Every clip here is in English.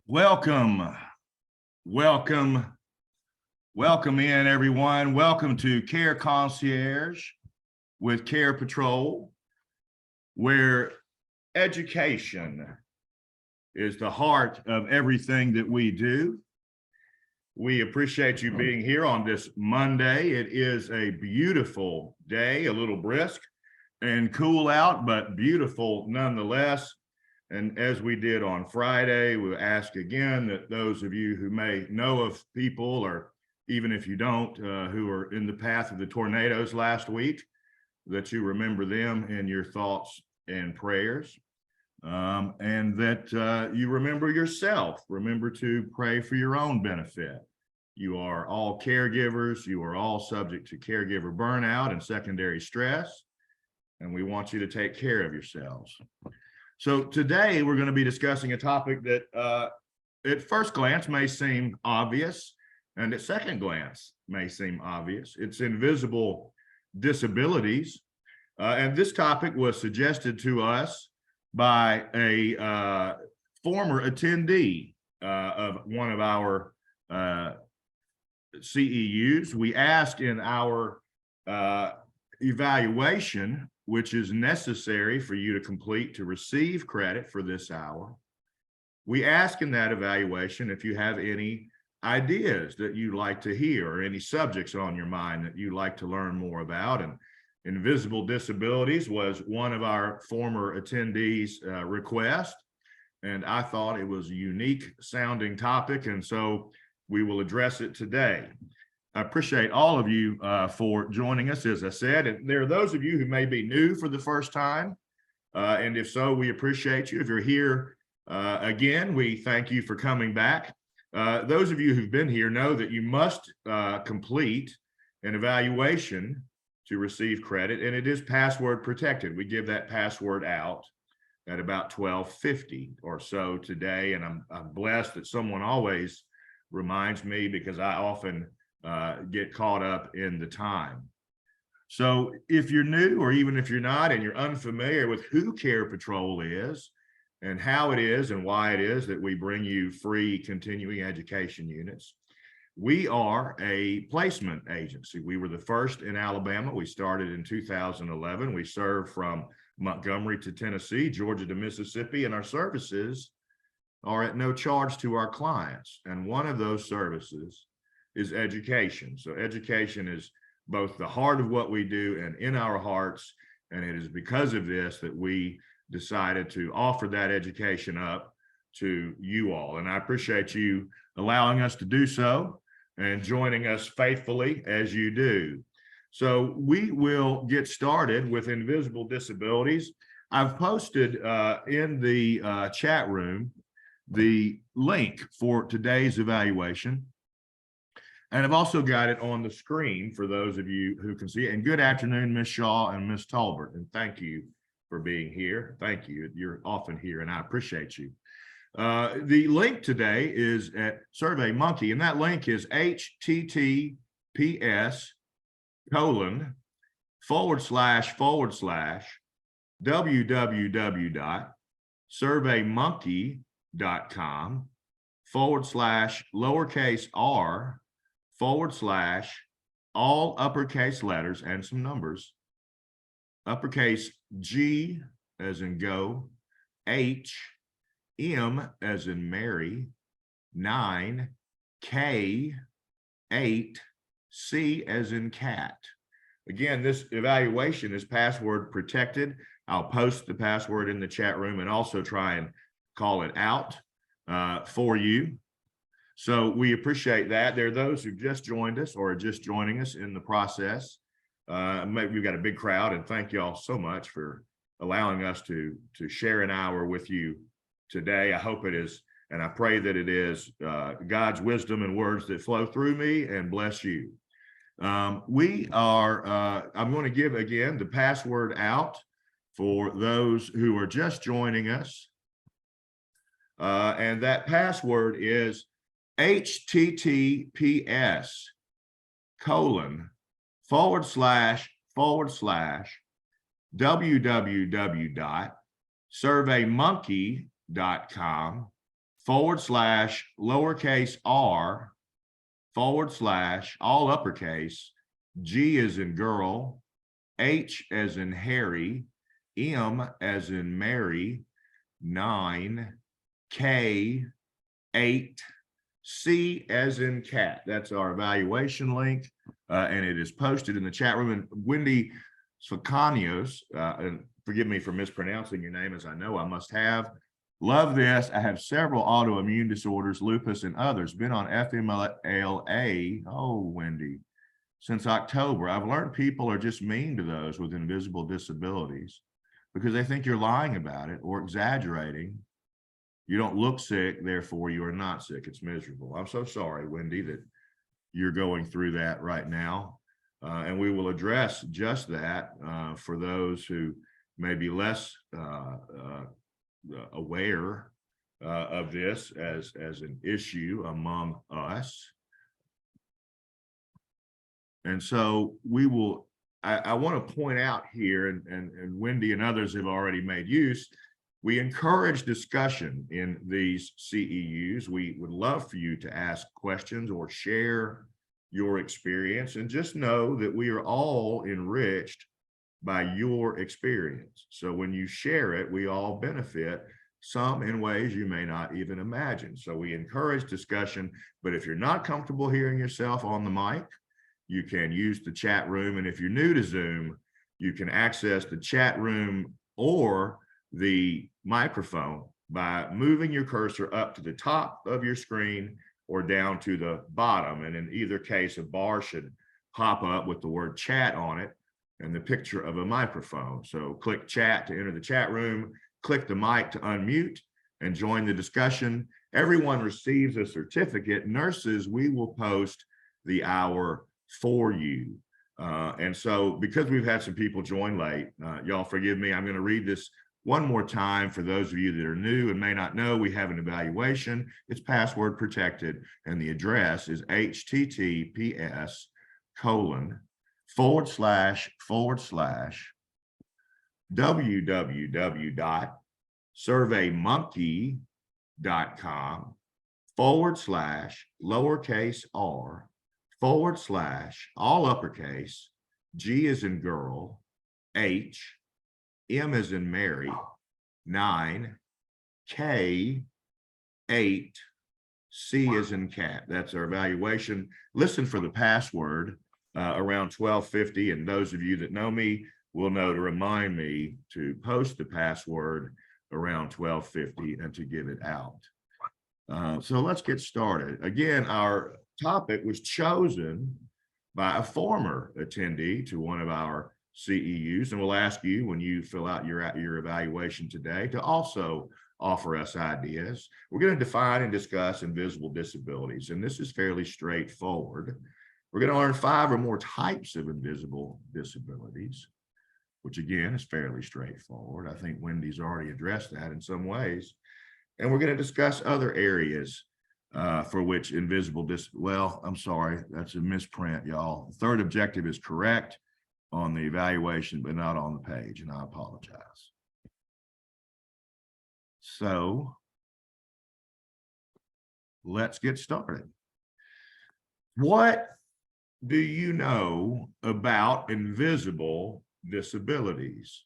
Welcome, welcome, welcome in everyone. Welcome to Care Concierge with CarePatrol, where education is the heart of everything that we do. We appreciate you being here on this Monday. It is a beautiful day, a little brisk and cool out, but beautiful nonetheless. And as we did on Friday, we'll ask again that those of you who may know of people, or even if you don't, who are in the path of the tornadoes last week, that you remember them in your thoughts and prayers, and that you remember yourself. Remember to pray for your own benefit. You are all caregivers. You are all subject to caregiver burnout and secondary stress, and we want you to take care of yourselves. So today we're going to be discussing a topic that at first glance may seem obvious, and at second glance may seem obvious. It's invisible disabilities. And this topic was suggested to us by a former attendee of one of our CEUs. We asked in our evaluation, which is necessary for you to complete to receive credit for this hour. We ask in that evaluation if you have any ideas that you'd like to hear or any subjects on your mind that you'd like to learn more about. And invisible disabilities was one of our former attendees' request. And I thought it was a unique sounding topic. And so we will address it today. I appreciate all of you for joining us, as I said. And there are those of you who may be new for the first time. And if so, we appreciate you. If you're here again, we thank you for coming back. Those of you who've been here know that you must complete an evaluation to receive credit, and it is password protected. We give that password out at about 12:50 or so today. And I'm blessed that someone always reminds me, because I often get caught up in the time. So if you're new, or even if you're not, and you're unfamiliar with who CarePatrol is and how it is and why it is that we bring you free continuing education units, we are a placement agency. We were the first in Alabama. We started in 2011. We serve from Montgomery to Tennessee, Georgia to Mississippi, and our services are at no charge to our clients. And one of those services is education. So education is both the heart of what we do and in our hearts. And it is because of this that we decided to offer that education up to you all. And I appreciate you allowing us to do so and joining us faithfully as you do. So we will get started with invisible disabilities. I've posted in the chat room the link for today's evaluation. And I've also got it on the screen for those of you who can see it. And good afternoon, Ms. Shaw and Ms. Talbert. And thank you for being here. Thank you. You're often here, and I appreciate you. The link today is at SurveyMonkey, and that link is https://www.surveymonkey.com/r/all uppercase letters and some numbers, uppercase G as in go, H, M as in Mary, 9, K, 8, C as in cat. Again, this evaluation is password protected. I'll post the password in the chat room and also try and call it out for you. So we appreciate that. There are those who just joined us or are just joining us in the process. Maybe we've got a big crowd, and thank you all so much for allowing us to share an hour with you today. I hope it is, and I pray that it is God's wisdom and words that flow through me and bless you. I'm going to give again the password out for those who are just joining us. And that password is https://www.surveymonkey.com lowercase r / all uppercase, G as in girl, H as in Harry, M as in Mary, 9, K, 8, C as in cat. That's our evaluation link, and it is posted in the chat room. And Wendy Sfacanios, and forgive me for mispronouncing your name, as I know I must have. Love this. I have several autoimmune disorders, lupus and others. Been on FMLA, oh, Wendy, since October. I've learned people are just mean to those with invisible disabilities because they think you're lying about it or exaggerating. You don't look sick, therefore you are not sick. It's miserable. I'm so sorry, Wendy, that you're going through that right now. And we will address just that for those who may be less aware of this as an issue among us. And so we will, I want to point out here, and Wendy and others have already made use, we encourage discussion in these CEUs. We would love for you to ask questions or share your experience, and just know that we are all enriched by your experience. So when you share it, we all benefit, some in ways you may not even imagine. So we encourage discussion, but if you're not comfortable hearing yourself on the mic, you can use the chat room. And if you're new to Zoom, you can access the chat room or the microphone by moving your cursor up to the top of your screen or down to the bottom. And in either case, a bar should pop up with the word chat on it and the picture of a microphone. So click chat to enter the chat room, click the mic to unmute and join the discussion. Everyone receives a certificate. Nurses, we will post the hour for you. And so because we've had some people join late, y'all forgive me, I'm going to read this one more time for those of you that are new and may not know. We have an evaluation. It's password protected, and the address is https://www.surveymonkey.com/r/ all uppercase, G as in girl, H, M as in Mary, 9, K, 8, C as in cat. That's our evaluation. Listen for the password around 12:50, and those of you that know me will know to remind me to post the password around 12:50 and to give it out. So let's get started. Again, our topic was chosen by a former attendee to one of our CEUs, and we'll ask you when you fill out your evaluation today to also offer us ideas. We're going to define and discuss invisible disabilities, and this is fairly straightforward. We're going to learn 5 or more types of invisible disabilities, which again is fairly straightforward. I think Wendy's already addressed that in some ways. And we're going to discuss other areas for which well, I'm sorry, that's a misprint, y'all. Third objective is correct on the evaluation, but not on the page, and I apologize. So let's get started. What do you know about invisible disabilities?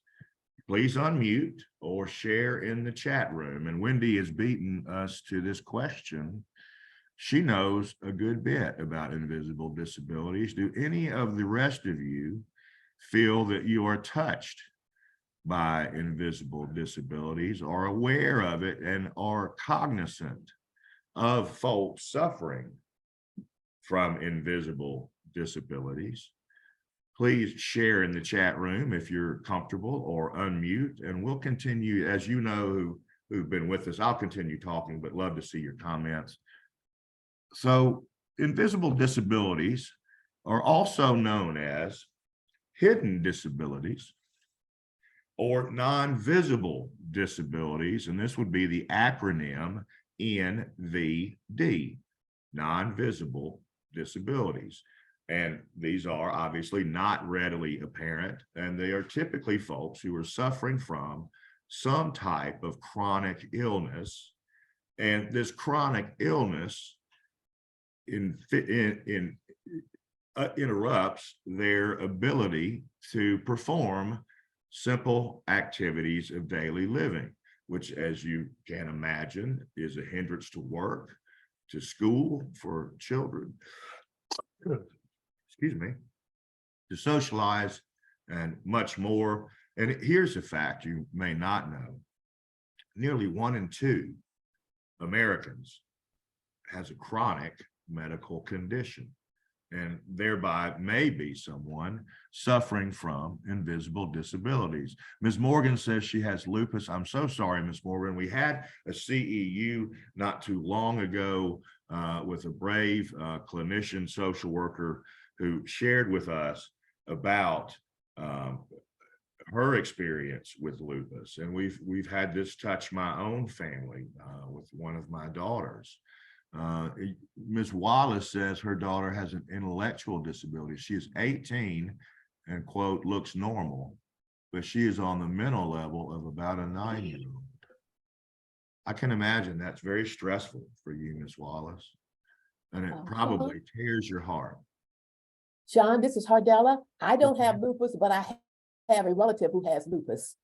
Please unmute or share in the chat room. And Wendy has beaten us to this question. She knows a good bit about invisible disabilities. Do any of the rest of you feel that you are touched by invisible disabilities, are aware of it, and are cognizant of folks suffering from invisible disabilities? Please share in the chat room if you're comfortable, or unmute, and we'll continue. As you know, who've been with us, I'll continue talking, but love to see your comments. So invisible disabilities are also known as hidden disabilities or non-visible disabilities, and this would be the acronym NVD, non-visible disabilities. And these are obviously not readily apparent, and they are typically folks who are suffering from some type of chronic illness And this chronic illness interrupts their ability to perform simple activities of daily living, which, as you can imagine, is a hindrance to work, to school for children, excuse me, to socialize, and much more. And here's a fact you may not know. Nearly 1 in 2 Americans has a chronic medical condition, and thereby may be someone suffering from invisible disabilities. Ms. Morgan says she has lupus. I'm so sorry, Ms. Morgan. We had a CEU not too long ago with a brave clinician, social worker, who shared with us about her experience with lupus. And we've had this touch my own family with one of my daughters. Ms. Wallace says her daughter has an intellectual disability. She is 18 and, quote, looks normal, but she is on the mental level of about a 9-year-old. I can imagine that's very stressful for you, Ms. Wallace, and it probably tears your heart. Sean, this is Hardella. I don't have lupus, but I have a relative who has lupus.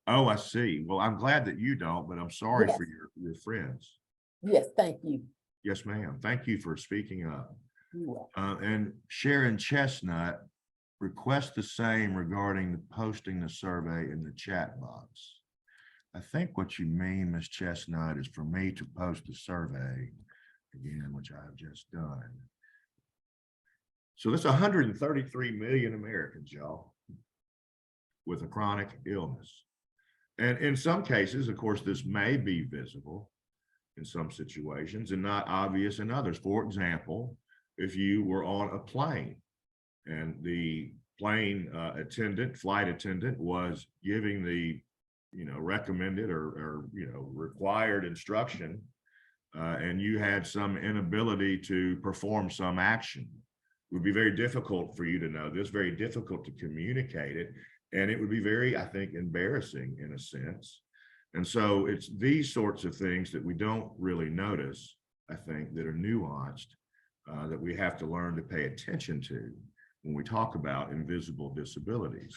Oh, I see. Well, I'm glad that you don't, but I'm sorry Yes. for your friends. Yes, thank you. Yes, ma'am. Thank you for speaking up. You're welcome. And Sharon Chestnut requests the same regarding posting the survey in the chat box. I think what you mean, Ms. Chestnut, is for me to post the survey again, which I have just done. So there's 133 million Americans, y'all, with a chronic illness. And in some cases, of course, this may be visible in some situations and not obvious in others. For example, if you were on a plane and the plane flight attendant was giving the, recommended or required instruction, and you had some inability to perform some action, it would be very difficult for you to know this, very difficult to communicate it. And it would be very, I think, embarrassing in a sense. And so it's these sorts of things that we don't really notice, I think, that are nuanced, that we have to learn to pay attention to when we talk about invisible disabilities.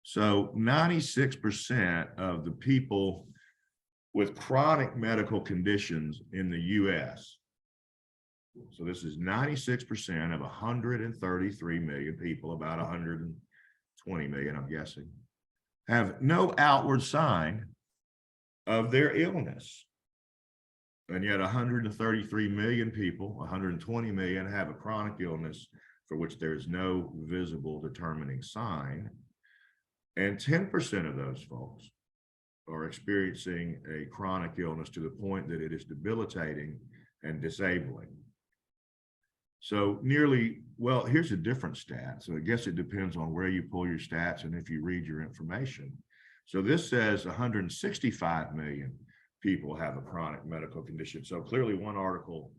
So 96% of the people with chronic medical conditions in the US, so this is 96% of 133 million people, about 120 million, I'm guessing, have no outward sign of their illness. And yet 133 million people, 120 million, have a chronic illness for which there is no visible determining sign. And 10% of those folks are experiencing a chronic illness to the point that it is debilitating and disabling. So here's a different stat. So I guess it depends on where you pull your stats and if you read your information. So this says 165 million people have a chronic medical condition. So clearly one article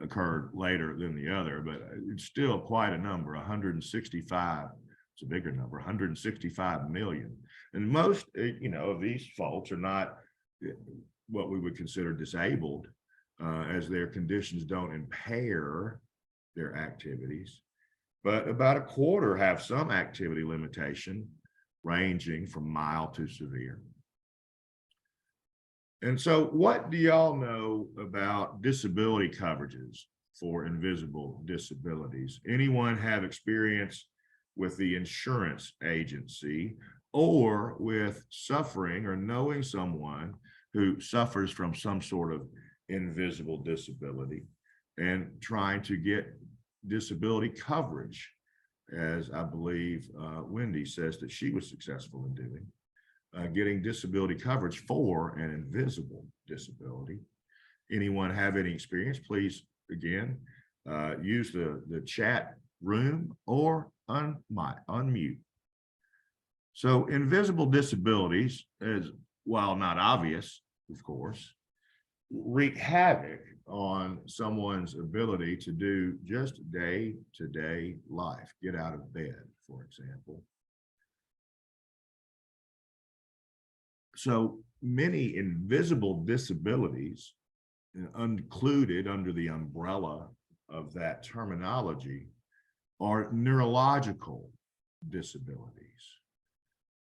occurred later than the other, but it's still quite a number. 165, it's a bigger number, 165 million. And most, of these folks are not what we would consider disabled, as their conditions don't impair their activities, but about a quarter have some activity limitation ranging from mild to severe. And so what do y'all know about disability coverages for invisible disabilities? Anyone have experience with the insurance agency or with suffering or knowing someone who suffers from some sort of invisible disability and trying to get disability coverage, as I believe Wendy says that she was successful in doing, getting disability coverage for an invisible disability? Anyone have any experience? Please, again, use the chat room or unmute. So invisible disabilities, while not obvious, of course, wreak havoc on someone's ability to do just day-to-day life, get out of bed, for example. So many invisible disabilities included under the umbrella of that terminology are neurological disabilities.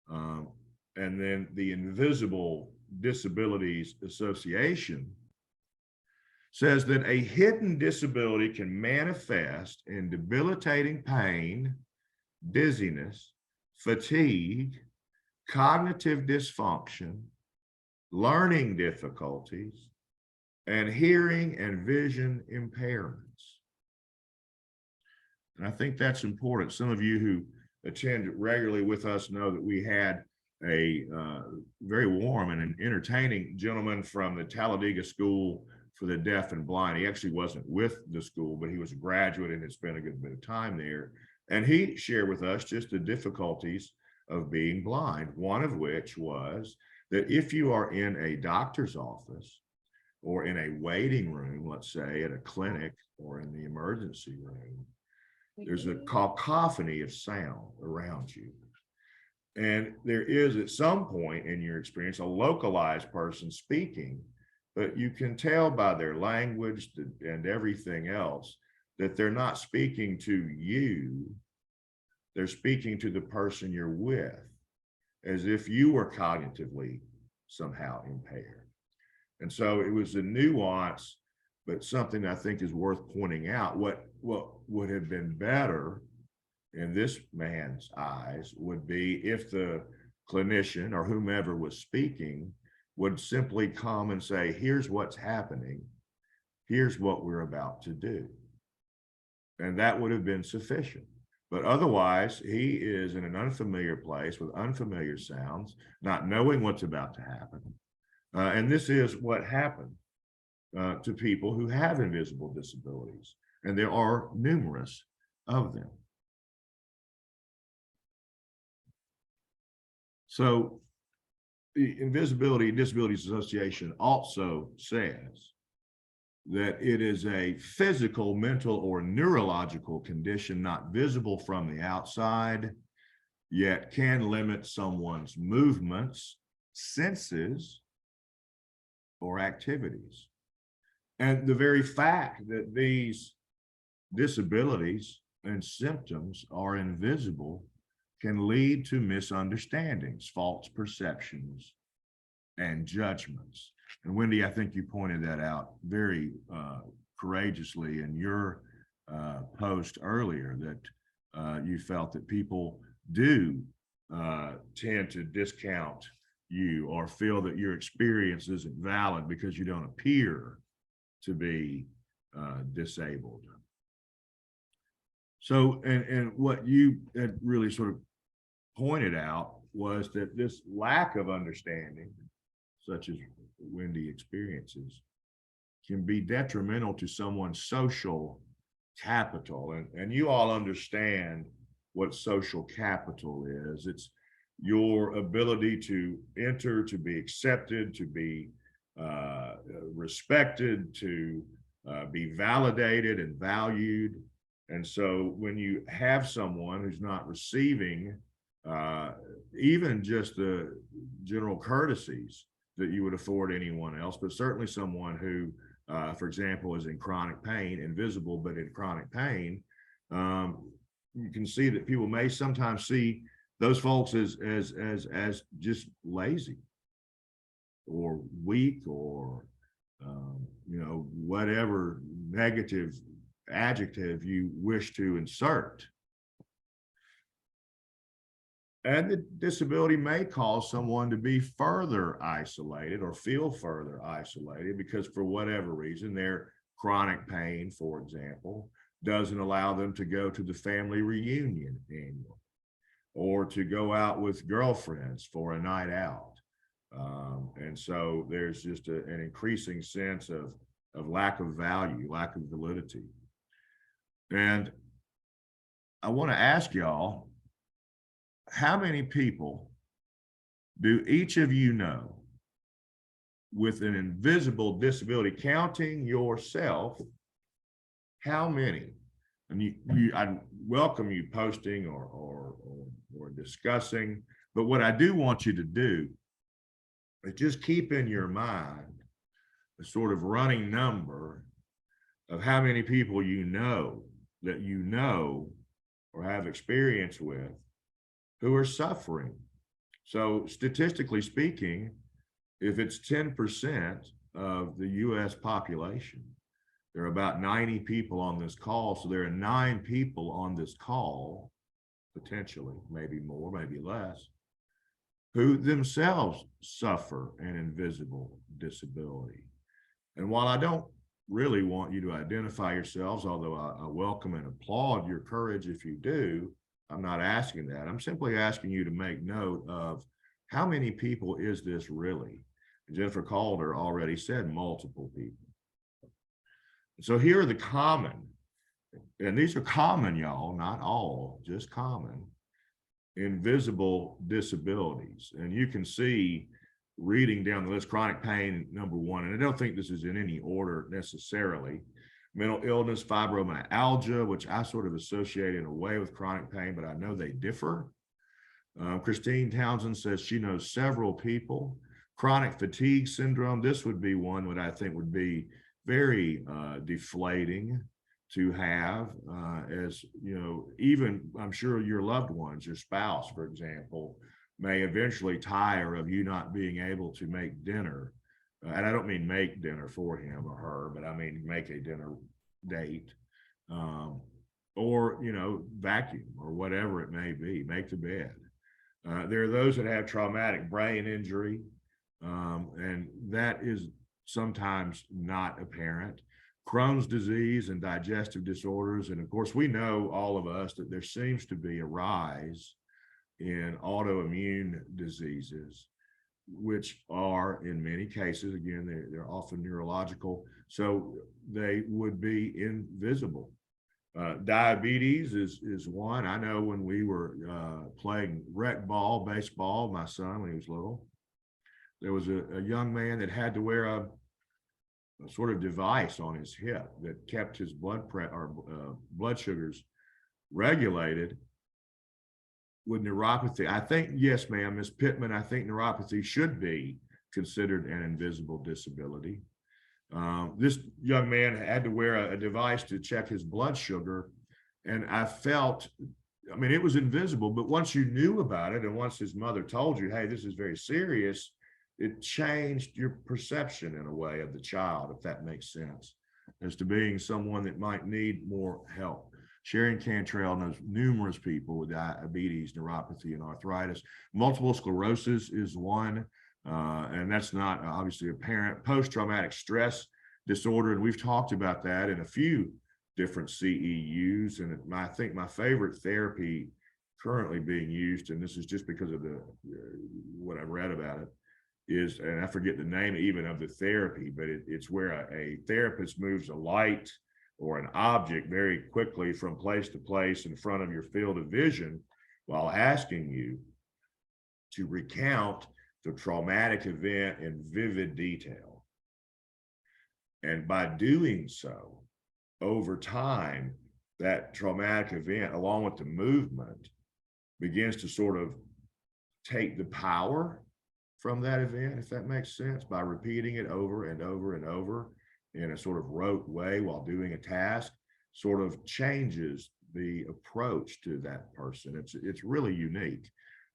And then the Invisible Disabilities Association says that a hidden disability can manifest in debilitating pain, dizziness, fatigue, cognitive dysfunction, learning difficulties, and hearing and vision impairments. And I think that's important. Some of you who attend regularly with us know that we had a very warm and an entertaining gentleman from the Talladega School for the Deaf and Blind. He actually wasn't with the school, but he was a graduate and had spent a good bit of time there. And he shared with us just the difficulties of being blind, one of which was that if you are in a doctor's office or in a waiting room, let's say at a clinic or in the emergency room, there's a cacophony of sound around you. And there is at some point in your experience a localized person speaking, but you can tell by their language and everything else that they're not speaking to you, they're speaking to the person you're with, as if you were cognitively somehow impaired. And so it was a nuance, but something I think is worth pointing out. What would have been better in this man's eyes would be if the clinician or whomever was speaking would simply come and say, here's what's happening, here's what we're about to do. And that would have been sufficient. But otherwise, he is in an unfamiliar place with unfamiliar sounds, not knowing what's about to happen. And this is what happened to people who have invisible disabilities. And there are numerous of them. So the Invisibility Disabilities Association also says that it is a physical, mental, or neurological condition not visible from the outside, yet can limit someone's movements, senses, or activities. And the very fact that these disabilities and symptoms are invisible can lead to misunderstandings, false perceptions, and judgments. And Wendy, I think you pointed that out very courageously in your post earlier, that you felt that people do tend to discount you or feel that your experience isn't valid because you don't appear to be disabled. So, and what you had really sort of pointed out was that this lack of understanding, such as Wendy experiences, can be detrimental to someone's social capital. And you all understand what social capital is. It's your ability to enter, to be accepted, to be respected, to be validated and valued. And so when you have someone who's not receiving even just the general courtesies that you would afford anyone else, but certainly someone who, for example, is in chronic pain, invisible, but in chronic pain, you can see that people may sometimes see those folks as just lazy or weak or, whatever negative adjective you wish to insert. And the disability may cause someone to be further isolated or feel further isolated because for whatever reason, their chronic pain, for example, doesn't allow them to go to the family reunion annually or to go out with girlfriends for a night out. And so there's just an increasing sense of lack of value, lack of validity. And I want to ask y'all, how many people do each of you know with an invisible disability, counting yourself, how many? And I welcome you posting or discussing, but what I do want you to do is just keep in your mind a sort of running number of how many people you know that you know or have experience with who are suffering. So statistically speaking, if it's 10% of the US population, there are about 90 people on this call. So there are 9 people on this call, potentially, maybe more, maybe less, who themselves suffer an invisible disability. And while I don't really want you to identify yourselves, although I welcome and applaud your courage if you do, I'm not asking that. I'm simply asking you to make note of how many people is this really? Jennifer Calder already said multiple people. So here are the common, and these are common, y'all, not all, just common, invisible disabilities. And you can see, reading down the list, chronic pain, number 1, and I don't think this is in any order necessarily. Mental illness, fibromyalgia, which I sort of associate in a way with chronic pain, but I know they differ. Christine Townsend says she knows several people. Chronic fatigue syndrome, this would be one that I think would be very deflating to have, as you know, even I'm sure your loved ones, your spouse, for example, may eventually tire of you not being able to make dinner. And I don't mean make dinner for him or her, but I mean make a dinner date, or, you know, vacuum or whatever it may be, make the bed. There are those that have traumatic brain injury, and that is sometimes not apparent. Crohn's disease and digestive disorders. And of course, we know, all of us, that there seems to be a rise in autoimmune diseases, which are, in many cases, again, they're often neurological, so they would be invisible. Diabetes is one. I know when we were playing rec ball, baseball, my son, when he was little, there was a young man that had to wear a sort of device on his hip that kept his blood sugars regulated with neuropathy. I think, yes, ma'am, Ms. Pittman, I think neuropathy should be considered an invisible disability. This young man had to wear a device to check his blood sugar, and I felt, I mean, it was invisible, but once you knew about it and once his mother told you, hey, this is very serious, it changed your perception in a way of the child, if that makes sense, as to being someone that might need more help. Sharon Cantrell knows numerous people with diabetes, neuropathy, and arthritis. Multiple sclerosis is one, and that's not obviously apparent. Post-traumatic stress disorder, and we've talked about that in a few different CEUs, and I think my favorite therapy currently being used, and this is just because of what I read about it, is, and I forget the name even of the therapy, but it's where a therapist moves a light or an object very quickly from place to place in front of your field of vision while asking you to recount the traumatic event in vivid detail. And by doing so, over time, that traumatic event, along with the movement, begins to sort of take the power from that event, if that makes sense, by repeating it over and over and over in a sort of rote way while doing a task, sort of changes the approach to that person. It's really unique.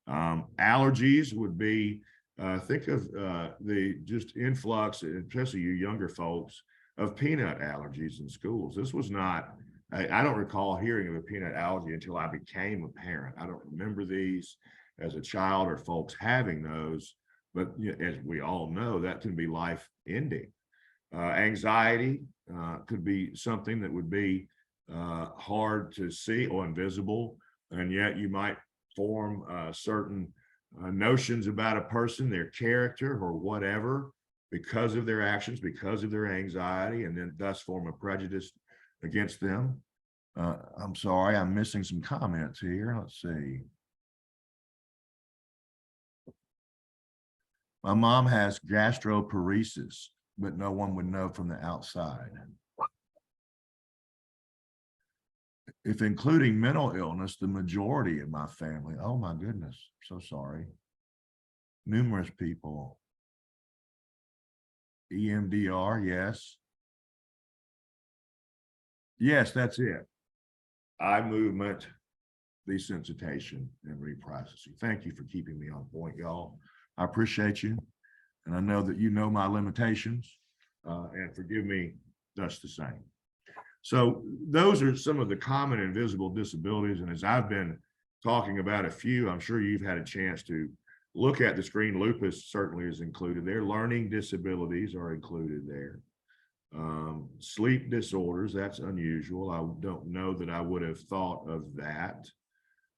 Allergies would be, think of the just influx, especially you younger folks, of peanut allergies in schools. This was not, I don't recall hearing of a peanut allergy until I became a parent. I don't remember these as a child or folks having those, but you know, as we all know, that can be life-ending. Anxiety could be something that would be hard to see or invisible, and yet you might form certain notions about a person, their character or whatever, because of their actions, because of their anxiety, and then thus form a prejudice against them. I'm sorry, I'm missing some comments here. Let's see. My mom has gastroparesis, but no one would know from the outside. If including mental illness, the majority of my family, oh my goodness, so sorry. Numerous people. EMDR, yes. Yes, that's it. Eye movement, desensitization, and reprocessing. Thank you for keeping me on point, y'all. I appreciate you. And I know that you know my limitations, and forgive me just the same. So those are some of the common invisible disabilities. And as I've been talking about a few, I'm sure you've had a chance to look at the screen. Lupus certainly is included there. Learning disabilities are included there. Sleep disorders, that's unusual. I don't know that I would have thought of that.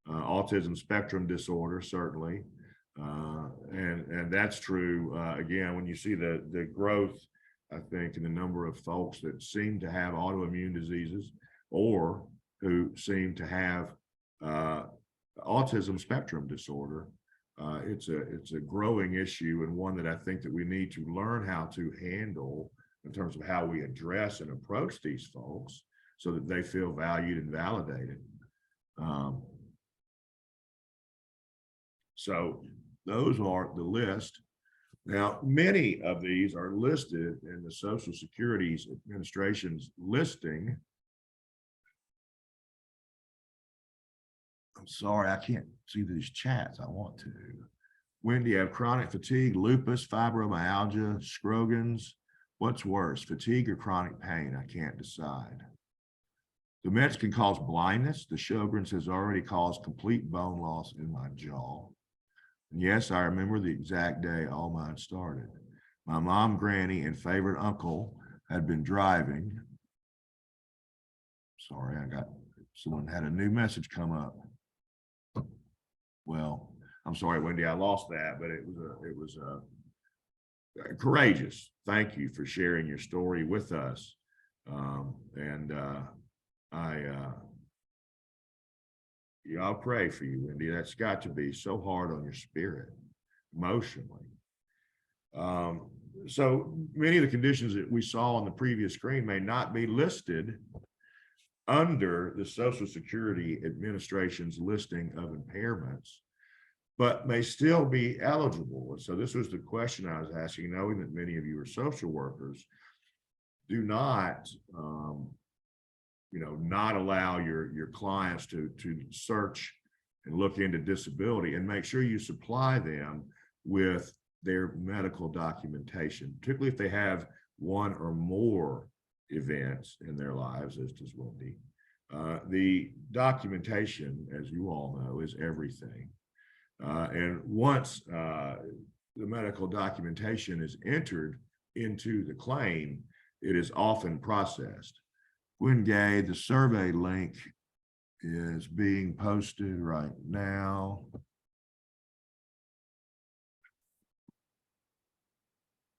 Autism spectrum disorder, certainly. And that's true. Again, when you see the growth, I think, in the number of folks that seem to have autoimmune diseases or who seem to have autism spectrum disorder, it's a growing issue, and one that I think that we need to learn how to handle in terms of how we address and approach these folks so that they feel valued and validated. So those are the list. Now, many of these are listed in the Social Security Administration's listing. I'm sorry, I can't see these chats. I want to. Wendy, you have chronic fatigue, lupus, fibromyalgia, Scroggins. What's worse, fatigue or chronic pain? I can't decide. The meds can cause blindness. The Sjogren's has already caused complete bone loss in my jaw. And yes, I remember the exact day all mine started. My mom, granny, and favorite uncle had been driving. Sorry, someone had a new message come up. Well, I'm sorry, Wendy, I lost that, but it was courageous. Thank you for sharing your story with us. I'll pray for you, Wendy. That's got to be so hard on your spirit, emotionally. So many of the conditions that we saw on the previous screen may not be listed under the Social Security Administration's listing of impairments, but may still be eligible. So this was the question I was asking, knowing that many of you are social workers. Do not, not allow your clients to search and look into disability, and make sure you supply them with their medical documentation, particularly if they have one or more events in their lives, as does Wendy. The documentation, as you all know, is everything. And once the medical documentation is entered into the claim, it is often processed. Gwen Gay, the survey link is being posted right now.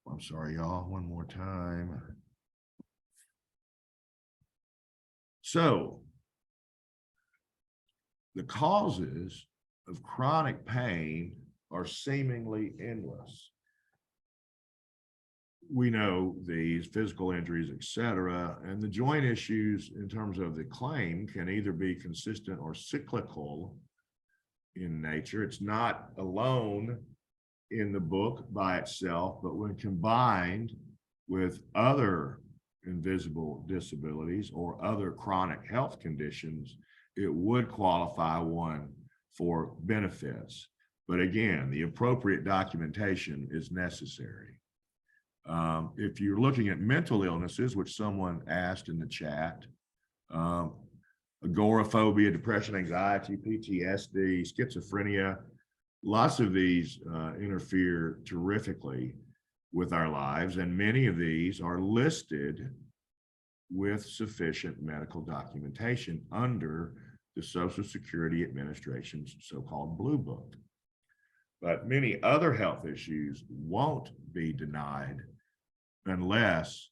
I'm sorry, y'all, one more time. So, the causes of chronic pain are seemingly endless. We know these physical injuries, et cetera, and the joint issues in terms of the claim can either be consistent or cyclical in nature. It's not alone in the book by itself, but when combined with other invisible disabilities or other chronic health conditions, it would qualify one for benefits. But again, the appropriate documentation is necessary. If you're looking at mental illnesses, which someone asked in the chat, agoraphobia, depression, anxiety, PTSD, schizophrenia, lots of these interfere terrifically with our lives, and many of these are listed with sufficient medical documentation under the Social Security Administration's so-called Blue Book. But many other health issues won't be denied unless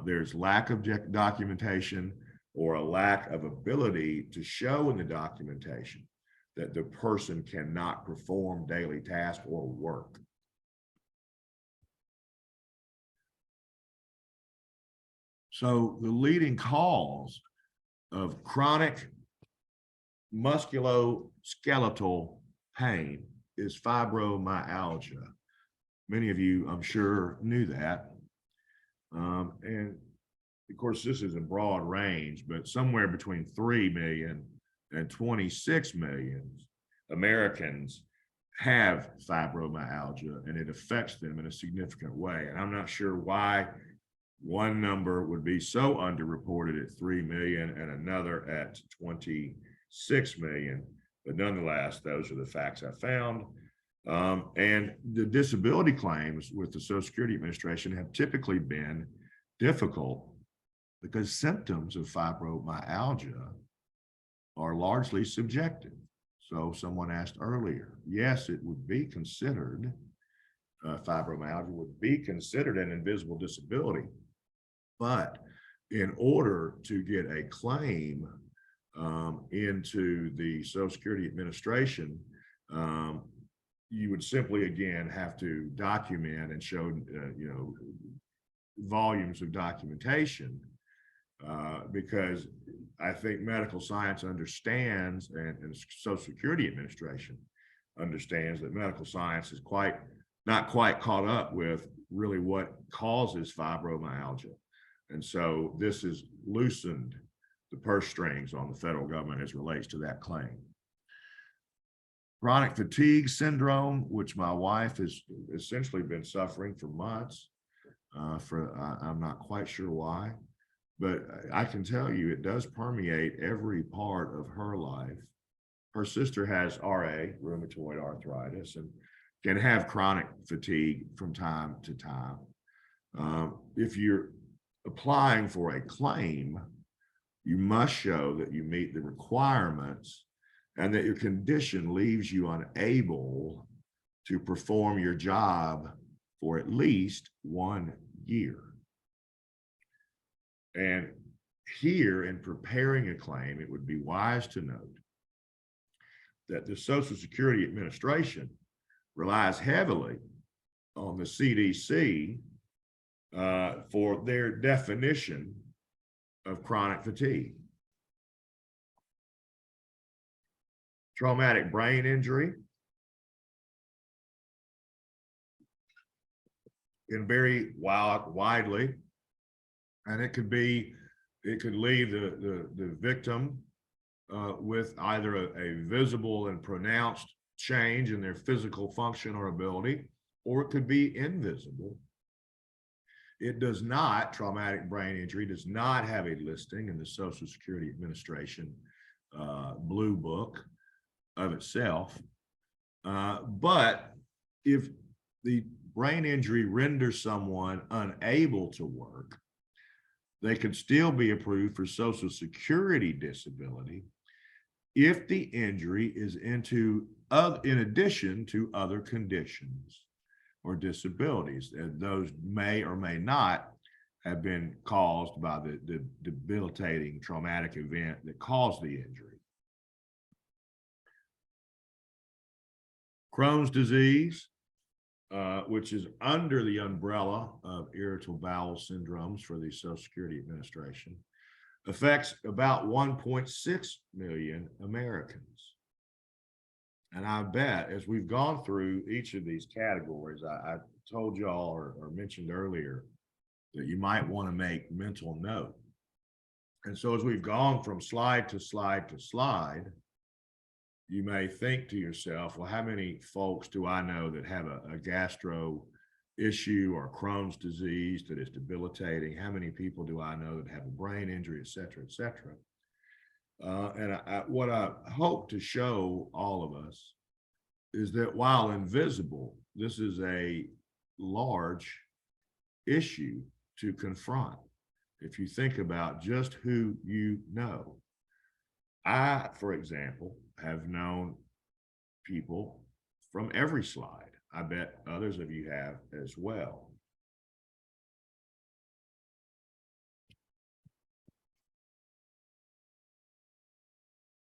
there's lack of documentation or a lack of ability to show in the documentation that the person cannot perform daily tasks or work. So the leading cause of chronic musculoskeletal pain is fibromyalgia. Many of you, I'm sure, knew that. And of course, this is a broad range, but somewhere between 3 million and 26 million Americans have fibromyalgia, and it affects them in a significant way. And I'm not sure why one number would be so underreported at 3 million and another at 26 million, but nonetheless, those are the facts I found. And the disability claims with the Social Security Administration have typically been difficult because symptoms of fibromyalgia are largely subjective. So someone asked earlier, yes, it would be considered, fibromyalgia would be considered an invisible disability, but in order to get a claim into the Social Security Administration, you would simply, again, have to document and show, volumes of documentation, because I think medical science understands, and the Social Security Administration understands, that medical science is not quite caught up with really what causes fibromyalgia. And so this has loosened the purse strings on the federal government as relates to that claim. Chronic fatigue syndrome, which my wife has essentially been suffering for months, I'm not quite sure why, but I can tell you it does permeate every part of her life. Her sister has RA, rheumatoid arthritis, and can have chronic fatigue from time to time. If you're applying for a claim, you must show that you meet the requirements and that your condition leaves you unable to perform your job for at least 1 year. And here, in preparing a claim, it would be wise to note that the Social Security Administration relies heavily on the CDC for their definition of chronic fatigue. Traumatic brain injury can vary widely, and it could leave the victim with either a visible and pronounced change in their physical function or ability, or it could be invisible. It does not, traumatic brain injury does not have a listing in the Social Security Administration Blue Book of itself. But if the brain injury renders someone unable to work, they could still be approved for Social Security disability if the injury is in addition to other conditions or disabilities, and those may or may not have been caused by the debilitating traumatic event that caused the injury. Crohn's disease, which is under the umbrella of irritable bowel syndromes for the Social Security Administration, affects about 1.6 million Americans. And I bet as we've gone through each of these categories, I told y'all or mentioned earlier that you might want to make mental note. And so as we've gone from slide to slide to slide, you may think to yourself, well, how many folks do I know that have a gastro issue or Crohn's disease that is debilitating? How many people do I know that have a brain injury, et cetera, et cetera? What I hope to show all of us is that while invisible, this is a large issue to confront. If you think about just who you know. I, for example, have known people from every slide. I bet others of you have as well.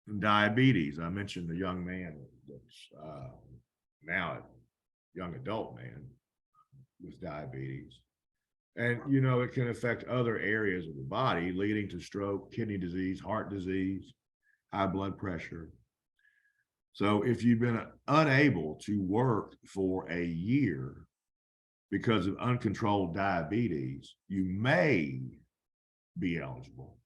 And diabetes, I mentioned the young man that's now a young adult man with diabetes. And, it can affect other areas of the body, leading to stroke, kidney disease, heart disease, high blood pressure. So if you've been unable to work for a year, because of uncontrolled diabetes, you may be eligible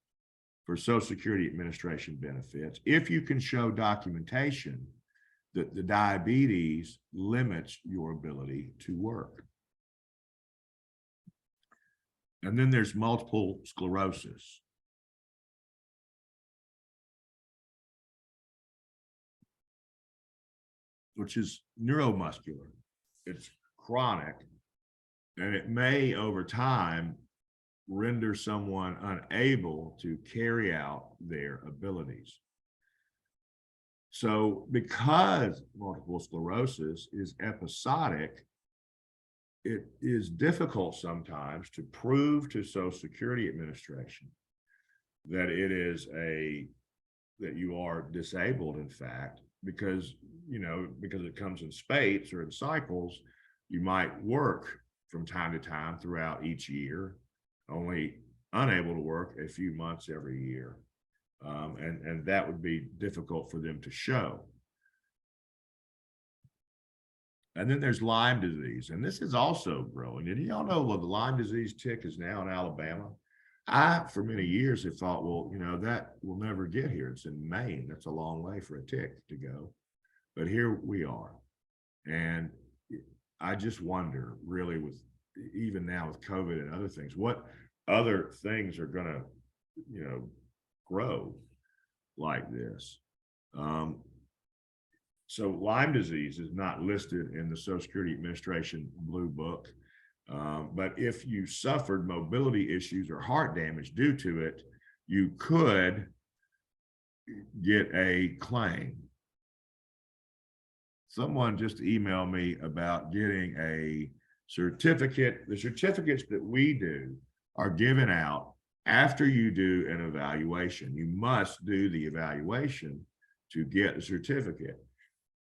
for Social Security Administration benefits if you can show documentation that the diabetes limits your ability to work. And then there's multiple sclerosis. Which is neuromuscular. It's chronic, and it may over time render someone unable to carry out their abilities. So because multiple sclerosis is episodic, it is difficult sometimes to prove to Social Security Administration that it is that you are disabled, in fact, because it comes in spate or in cycles. You might work from time to time throughout each year, only unable to work a few months every year. And that would be difficult for them to show. And then there's Lyme disease, and this is also growing. And y'all know, the Lyme disease tick is now in Alabama. I, for many years, have thought, well, that will never get here. It's in Maine. That's a long way for a tick to go. But here we are. And I just wonder, really, even now with COVID and other things, what other things are going to, grow like this. So Lyme disease is not listed in the Social Security Administration Blue Book. But if you suffered mobility issues or heart damage due to it, you could get a claim. Someone just emailed me about getting a certificate. The certificates that we do are given out after you do an evaluation. You must do the evaluation to get the certificate.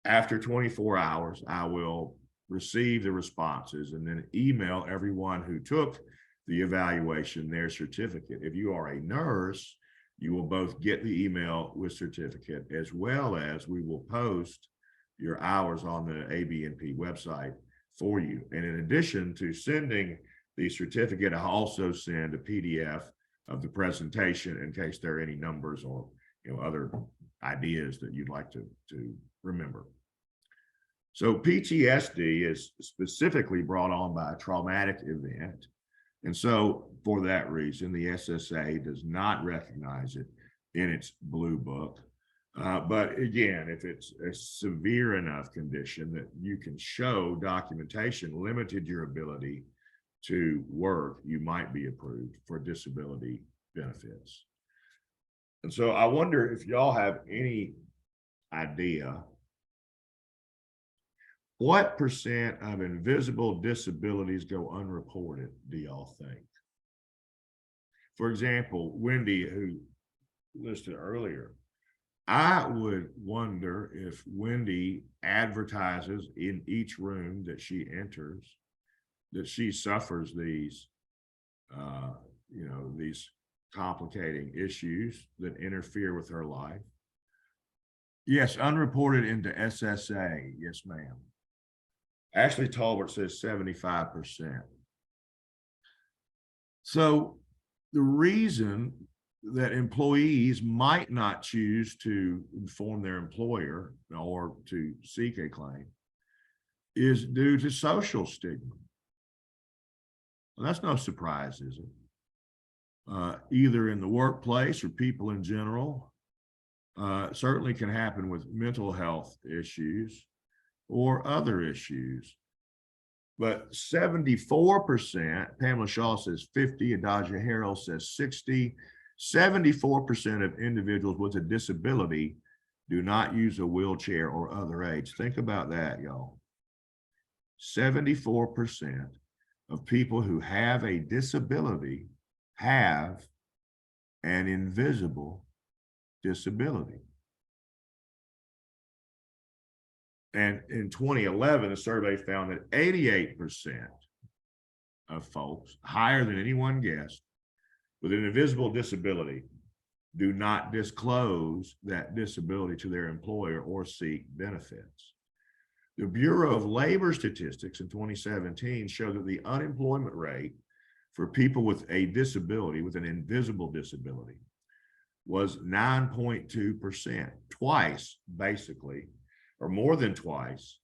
After 24 hours, I will receive the responses and then email everyone who took the evaluation their certificate. If you are a nurse, you will both get the email with certificate, as well as we will post your hours on the ABNP website for you. And in addition to sending the certificate, I also send a PDF of the presentation in case there are any numbers or other ideas that you'd like to remember. So PTSD is specifically brought on by a traumatic event. And so for that reason, the SSA does not recognize it in its Blue Book. But again, if it's a severe enough condition that you can show documentation limited your ability to work, you might be approved for disability benefits. And so I wonder if y'all have any idea what percent of invisible disabilities go unreported, do y'all think? For example, Wendy, who listed earlier, I would wonder if Wendy advertises in each room that she enters that she suffers these, these complicating issues that interfere with her life. Yes, unreported into SSA. Yes, ma'am. Ashley Talbert says 75%. So the reason that employees might not choose to inform their employer or to seek a claim is due to social stigma. Well, that's no surprise, is it? Either in the workplace or people in general. Certainly can happen with mental health issues or other issues. But 74%, Pamela Shaw says 50, Adagio Harrell says 60, 74% of individuals with a disability do not use a wheelchair or other aids. Think about that, y'all. 74% of people who have a disability have an invisible disability. And in 2011, a survey found that 88% of folks, higher than anyone guessed, with an invisible disability do not disclose that disability to their employer or seek benefits. The Bureau of Labor Statistics in 2017 showed that the unemployment rate for people with a disability, with an invisible disability, was 9.2%, twice basically, or more than twice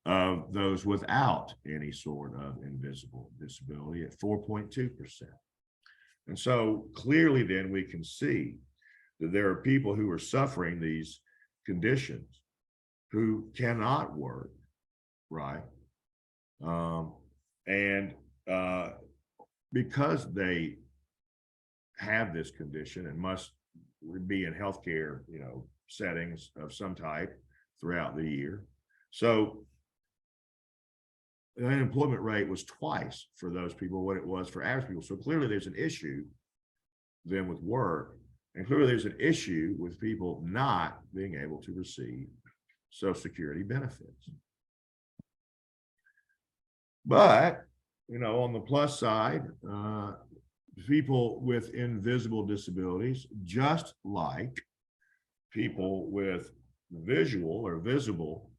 of those without any sort of invisible disability at 4.2%. And so clearly then we can see that there are people who are suffering these conditions who cannot work, right? Because they have this condition and must be in healthcare, settings of some type throughout the year. So the unemployment rate was twice for those people what it was for average people. So clearly there's an issue then with work, and clearly there's an issue with people not being able to receive Social Security benefits. But, on the plus side, people with invisible disabilities, just like people with visual or visible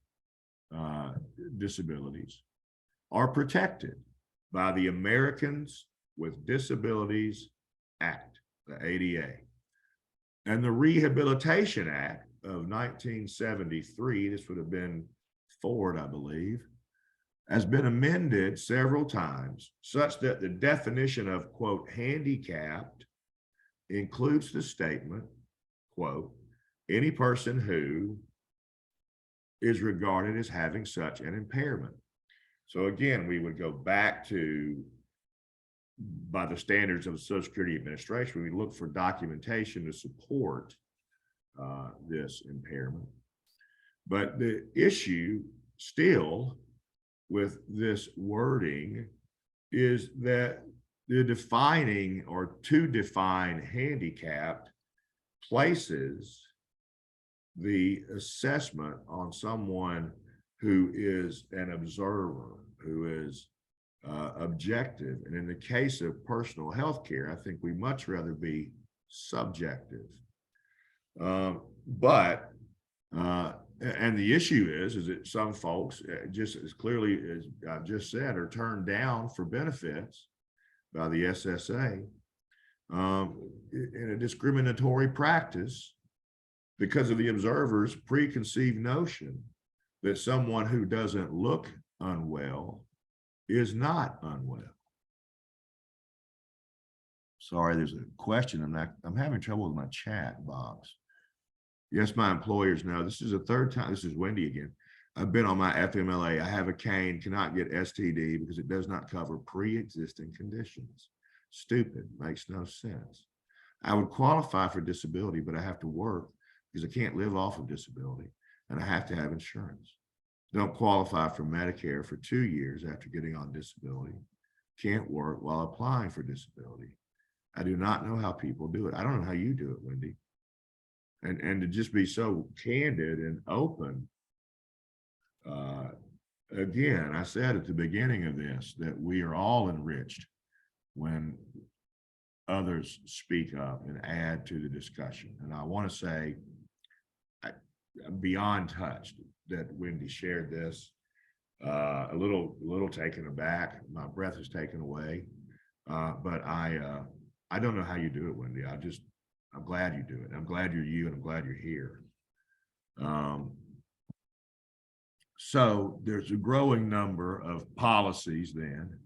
disabilities, are protected by the Americans with Disabilities Act, the ADA. And the Rehabilitation Act of 1973, this would have been Ford, I believe, has been amended several times such that the definition of, quote, handicapped includes the statement, quote, any person who is regarded as having such an impairment. So again, we would go back to, by the standards of the Social Security Administration, we look for documentation to support this impairment. But the issue still with this wording is that the defining or to define handicapped places the assessment on someone who is an observer, who is objective. And in the case of personal health care, I think we much rather be subjective. And the issue is that some folks, just as clearly as I've just said, are turned down for benefits by the SSA in a discriminatory practice because of the observer's preconceived notion that someone who doesn't look unwell is not unwell. Sorry, there's a question, and I'm having trouble with my chat box. Yes, my employers know. This is the third time. This is Wendy again. I've been on my FMLA. I have a cane, cannot get STD because it does not cover pre-existing conditions. Stupid, makes no sense. I would qualify for disability, but I have to work because I can't live off of disability, and I have to have insurance. Don't qualify for Medicare for 2 years after getting on disability. Can't work while applying for disability. I do not know how people do it. I don't know how you do it, Wendy. And to just be so candid and open. Again, I said at the beginning of this that we are all enriched when others speak up and add to the discussion. And I want to say, I'm beyond touched that Wendy shared this. A little taken aback. My breath is taken away. But I don't know how you do it, Wendy. I'm glad you do it. I'm glad you're you, and I'm glad you're here. So there's a growing number of policies then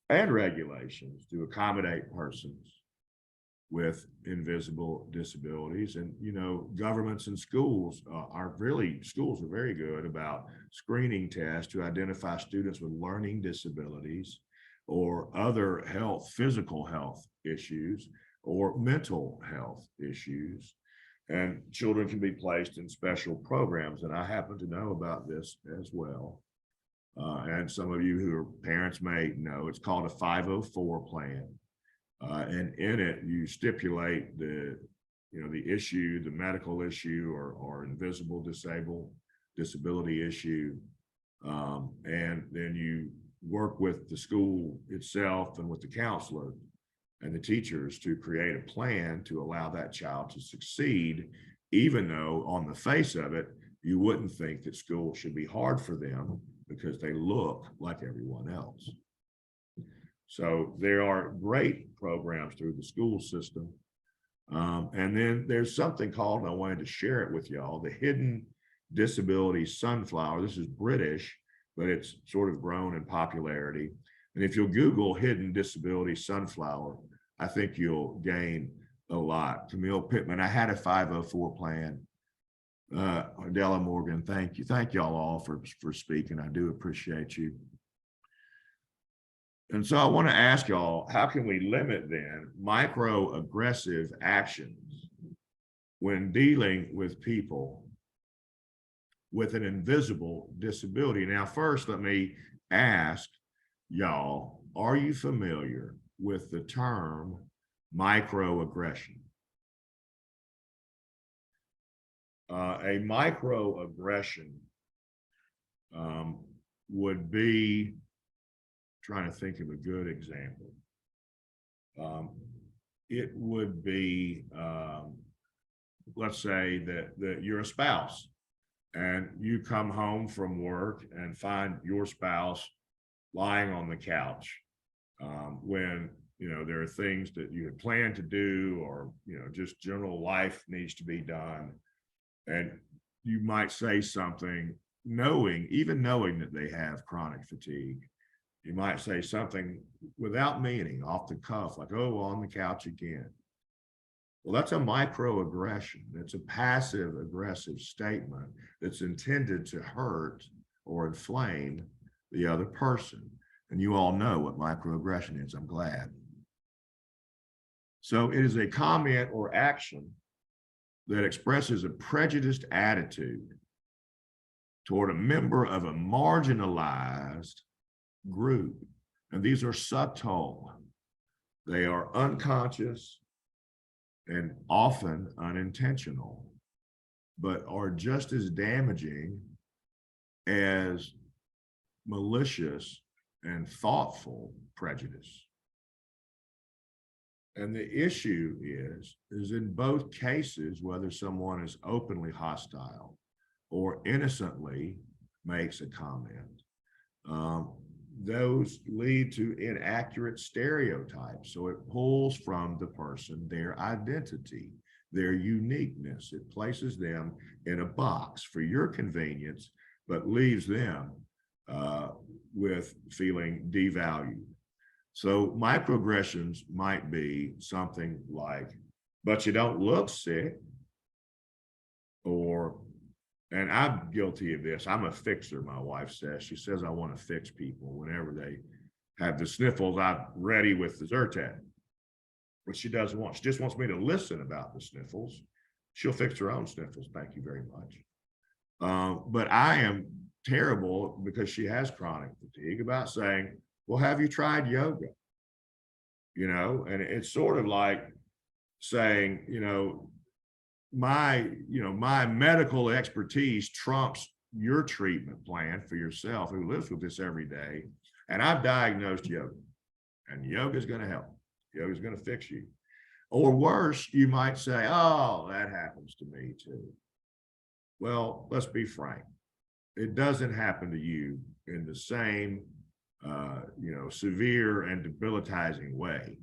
and regulations to accommodate persons with invisible disabilities. And, governments and schools are very good about screening tests to identify students with learning disabilities or other physical health issues or mental health issues. And children can be placed in special programs. And I happen to know about this as well. And some of you who are parents may know it's called a 504 plan. And in it, you stipulate the issue, the medical issue or invisible disability issue. And then you work with the school itself and with the counselor and the teachers to create a plan to allow that child to succeed, even though on the face of it, you wouldn't think that school should be hard for them because they look like everyone else. So there are great programs through the school system. And then there's something called, and I wanted to share it with y'all, the Hidden Disability Sunflower. This is British, but it's sort of grown in popularity. And if you'll Google Hidden Disability Sunflower, I think you'll gain a lot. Camille Pittman, I had a 504 plan. Della Morgan, thank you. Thank y'all all for speaking. I do appreciate you. And so I want to ask y'all, how can we limit then microaggressive actions when dealing with people with an invisible disability? Now, first, let me ask y'all, are you familiar with the term microaggression? A microaggression would be, trying to think of a good example. It would be, let's say that you're a spouse and you come home from work and find your spouse lying on the couch when, you know, there are things that you had planned to do, or, you know, just general life needs to be done. And you might say something even knowing that they have chronic fatigue. You might say something without meaning, off the cuff, like, oh, on the couch again. Well, that's a microaggression. It's a passive aggressive statement that's intended to hurt or inflame the other person. And you all know what microaggression is, I'm glad. So it is a comment or action that expresses a prejudiced attitude toward a member of a marginalized group. And these are subtle. They are unconscious and often unintentional, but are just as damaging as malicious and thoughtful prejudice. And the issue is in both cases, whether someone is openly hostile or innocently makes a comment, those lead to inaccurate stereotypes. So it pulls from the person their identity, their uniqueness. It places them in a box for your convenience, but leaves them with feeling devalued. So microaggressions might be something like, but you don't look sick, or, and I'm guilty of this. I'm a fixer, my wife says. She says I want to fix people whenever they have the sniffles. I'm ready with the Zyrtec, but she doesn't want. She just wants me to listen about the sniffles. She'll fix her own sniffles. Thank you very much. But I am terrible, because she has chronic fatigue, about saying, well, have you tried yoga? You know, and it's sort of like saying, you know, my medical expertise trumps your treatment plan for yourself, who lives with this every day. And I've diagnosed yoga, and yoga is going to help. Yoga is going to fix you. Or worse, you might say, oh, that happens to me too. Well, let's be frank. It doesn't happen to you in the same, severe and debilitating way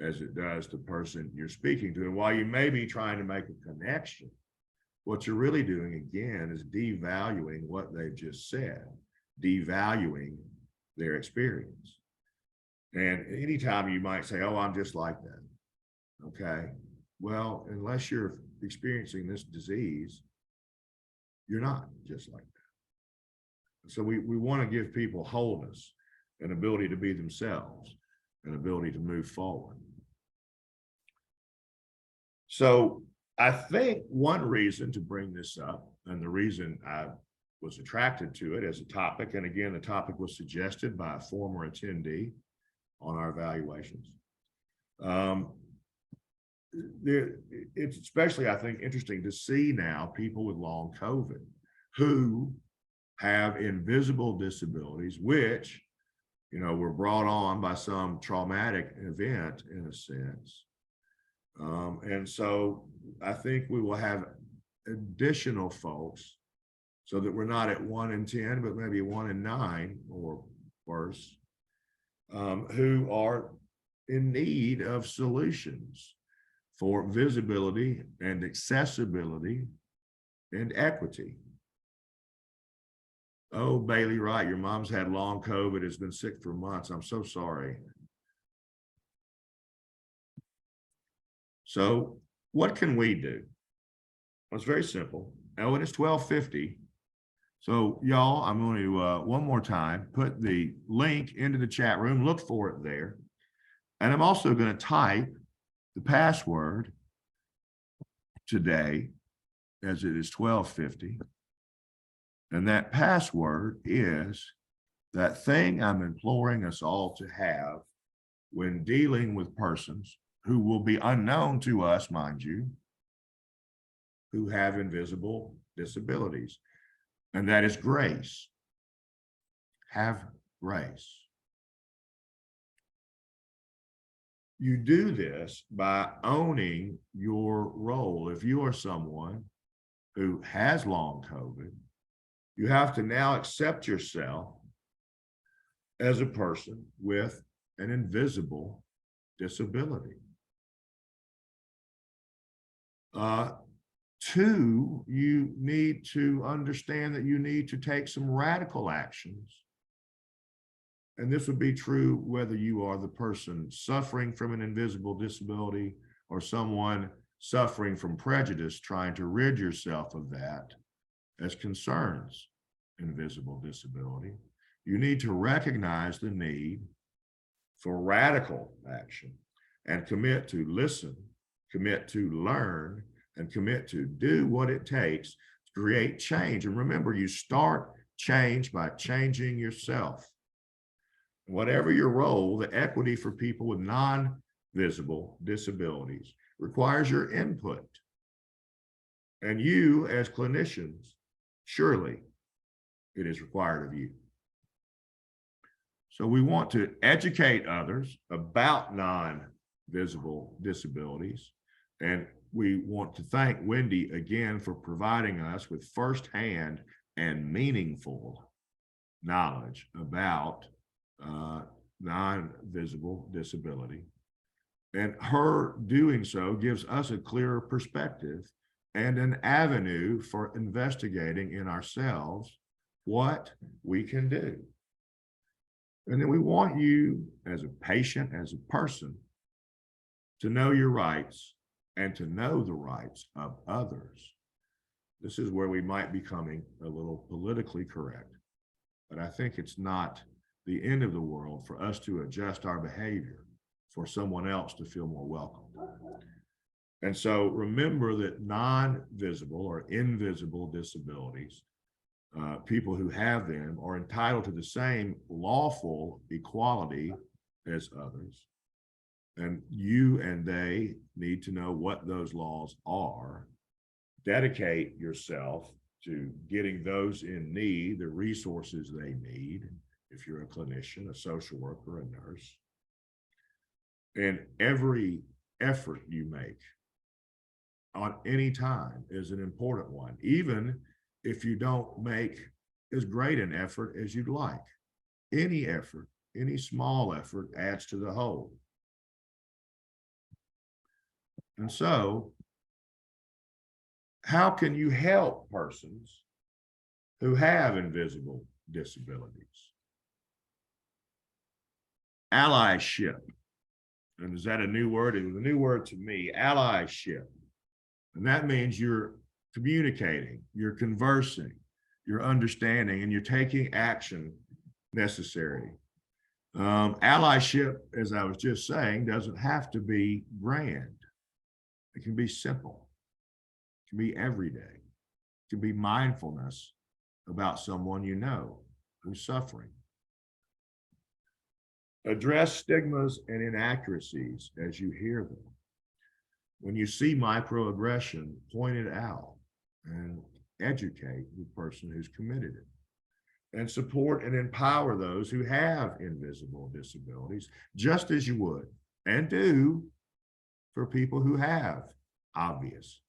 as it does the person you're speaking to. And while you may be trying to make a connection, what you're really doing, again, is devaluing what they've just said, devaluing their experience. And anytime you might say, oh, I'm just like that. Okay, well, unless you're experiencing this disease, you're not just like that. So we want to give people wholeness, an ability to be themselves, an ability to move forward. So I think one reason to bring this up, and the reason I was attracted to it as a topic, and again, the topic was suggested by a former attendee on our evaluations. It's especially, I think, interesting to see now people with long COVID who have invisible disabilities, which, were brought on by some traumatic event in a sense. And so I think we will have additional folks so that we're not at 1 in 10, but maybe 1 in 9 or worse, who are in need of solutions for visibility and accessibility and equity. Oh, Bailey Wright, your mom's had long COVID, has been sick for months. I'm so sorry. So what can we do? Well, it's very simple. Oh, and it's 12:50. So y'all, I'm going to, one more time, put the link into the chat room, look for it there. And I'm also going to type the password today, as it is 12:50. And that password is that thing I'm imploring us all to have when dealing with persons who will be unknown to us, mind you, who have invisible disabilities. And that is grace. Have grace. You do this by owning your role. If you are someone who has long COVID, you have to now accept yourself as a person with an invisible disability. Two, you need to understand that you need to take some radical actions. And this would be true whether you are the person suffering from an invisible disability or someone suffering from prejudice, trying to rid yourself of that as concerns invisible disability. You need to recognize the need for radical action and commit to listen, commit to learn, and commit to do what it takes to create change. And remember, you start change by changing yourself. Whatever your role, the equity for people with non-visible disabilities requires your input. And you, as clinicians, surely it is required of you. So we want to educate others about non-visible disabilities. And we want to thank Wendy again for providing us with firsthand and meaningful knowledge about non-visible disability. And her doing so gives us a clearer perspective and an avenue for investigating in ourselves what we can do. And then we want you as a patient, as a person, to know your rights and to know the rights of others. This is where we might be becoming a little politically correct, but I think it's not the end of the world for us to adjust our behavior for someone else to feel more welcome. And so remember that non-visible or invisible disabilities, people who have them are entitled to the same lawful equality as others. And you and they need to know what those laws are. Dedicate yourself to getting those in need the resources they need. If you're a clinician, a social worker, a nurse. And every effort you make on any time is an important one, even if you don't make as great an effort as you'd like. Any effort, any small effort adds to the whole. And so, how can you help persons who have invisible disabilities? Allyship. And is that a new word? It was a new word to me, allyship. And that means you're communicating, you're conversing, you're understanding, and you're taking action necessary. Allyship, as I was just saying, doesn't have to be grand. It can be simple. It can be everyday. It can be mindfulness about someone you know who's suffering. Address stigmas and inaccuracies as you hear them. When you see microaggression, point it out and educate the person who's committed it. And support and empower those who have invisible disabilities, just as you would and do for people who have obvious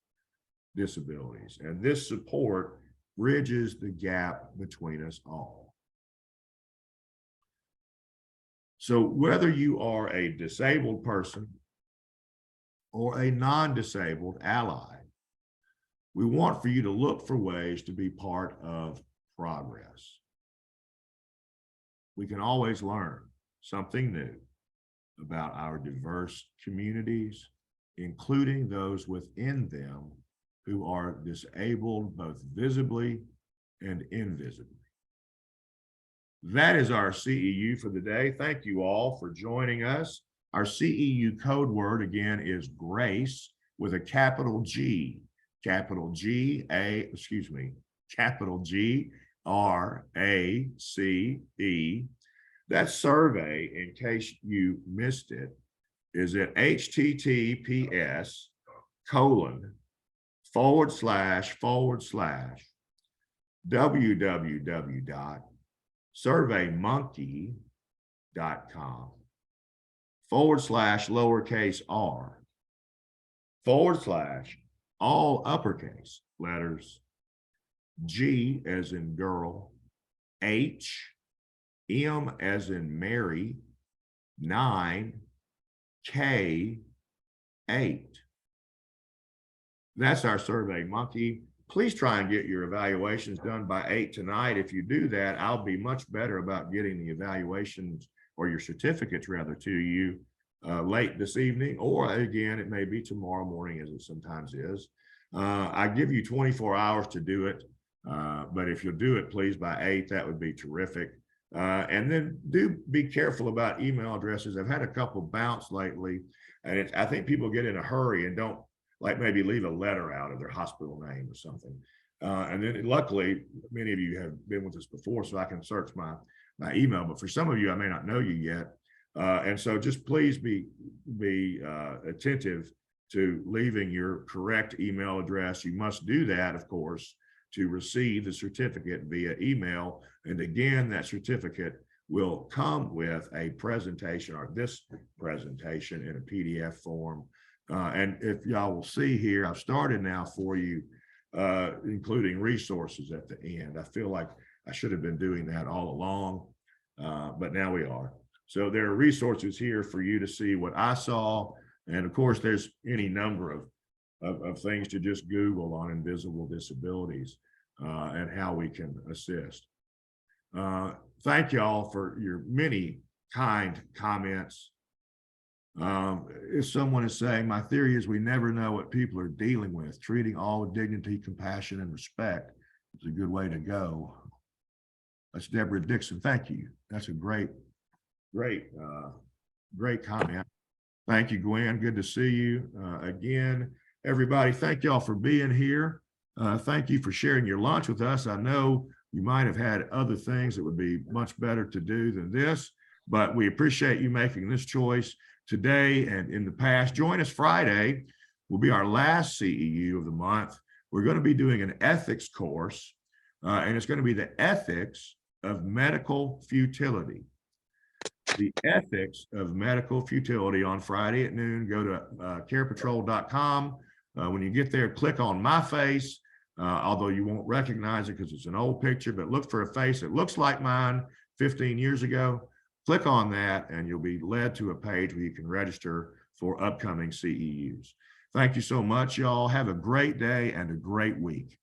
disabilities. And this support bridges the gap between us all. So whether you are a disabled person or a non-disabled ally, we want for you to look for ways to be part of progress. We can always learn something new about our diverse communities, including those within them who are disabled both visibly and invisibly. That is our CEU for the day. Thank you all for joining us. Our CEU code word again is grace with a capital G, capital G, capital G, R-A-C-E. That survey, in case you missed it, is at https://www.surveymonkey.com/r/all uppercase letters, G as in girl, H, M as in Mary, 9, K, 8. That's our Survey Monkey. Please try and get your evaluations done by 8 tonight. If you do that, I'll be much better about getting the evaluations or your certificates rather to you late this evening, or again, it may be tomorrow morning as it sometimes is. I give you 24 hours to do it, but if you'll do it, please, by 8, that would be terrific. And then do be careful about email addresses. I've had a couple bounce lately, and I think people get in a hurry and don't like maybe leave a letter out of their hospital name or something. And then luckily, many of you have been with us before, so I can search my email, but for some of you, I may not know you yet. And so just please be attentive to leaving your correct email address. You must do that, of course, to receive the certificate via email. And again, that certificate will come with a presentation, or this presentation, in a PDF form. And if y'all will see here, I've started now for you, including resources at the end. I feel like I should have been doing that all along, but now we are. So there are resources here for you to see what I saw. And of course, there's any number of things to just Google on invisible disabilities and how we can assist. Thank y'all for your many kind comments. If someone is saying, my theory is we never know what people are dealing with. Treating all with dignity, compassion, and respect is a good way to go. That's Deborah Dixon. Thank you. That's a great comment. Thank you, Gwen. Good to see you again. Everybody, thank y'all for being here. Thank you for sharing your lunch with us. I know you might have had other things that would be much better to do than this, but we appreciate you making this choice today and in the past. Join us Friday. Will be our last CEU of the month. We're going to be doing an ethics course, and it's going to be the ethics of medical futility. The ethics of medical futility on Friday at noon. Go to CarePatrol.com. When you get there, click on my face, although you won't recognize it because it's an old picture, but look for a face that looks like mine 15 years ago. Click on that and you'll be led to a page where you can register for upcoming CEUs. Thank you so much, y'all. Have a great day and a great week.